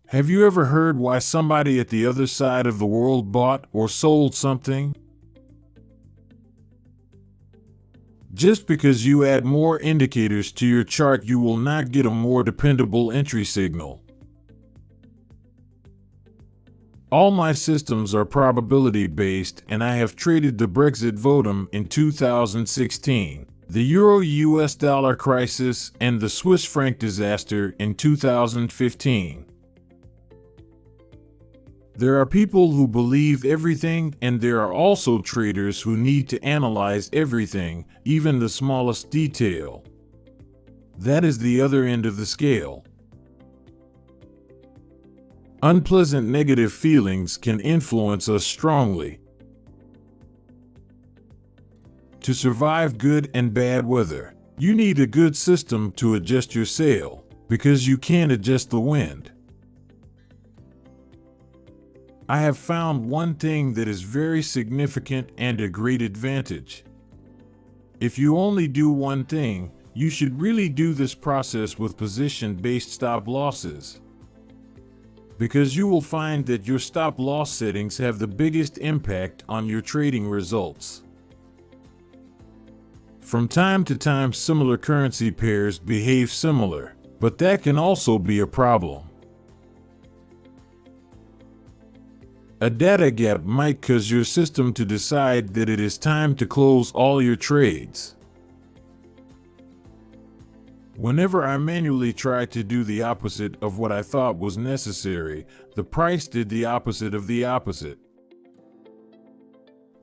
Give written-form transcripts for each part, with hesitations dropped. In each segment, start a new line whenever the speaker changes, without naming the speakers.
Have you ever heard why somebody at the other side of the world bought or sold something? Just because you add more indicators to your chart, you will not get a more dependable entry signal. All my systems are probability based, and I have traded the Brexit votum in 2016, the Euro-US dollar crisis, and the Swiss franc disaster in 2015. There are people who believe everything, and there are also traders who need to analyze everything, even the smallest detail. That is the other end of the scale. Unpleasant negative feelings can influence us strongly. To survive good and bad weather, you need a good system to adjust your sail, because you can't adjust the wind. I have found one thing that is very significant and a great advantage. If you only do one thing, you should really do this process with position-based stop losses. Because you will find that your stop loss settings have the biggest impact on your trading results. From time to time, similar currency pairs behave similar, but that can also be a problem. A data gap might cause your system to decide that it is time to close all your trades. Whenever I manually tried to do the opposite of what I thought was necessary, the price did the opposite of the opposite.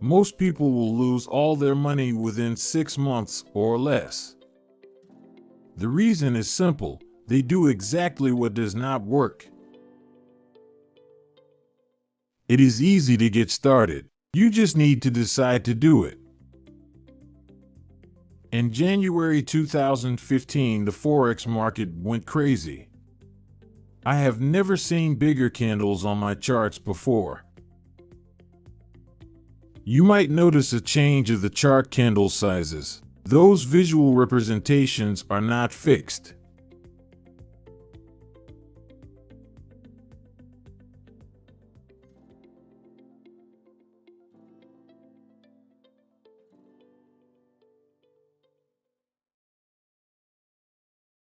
Most people will lose all their money within 6 months or less. The reason is simple: they do exactly what does not work. It is easy to get started. You just need to decide to do it. In January 2015, the Forex market went crazy. I have never seen bigger candles on my charts before. You might notice a change of the chart candle sizes. Those visual representations are not fixed.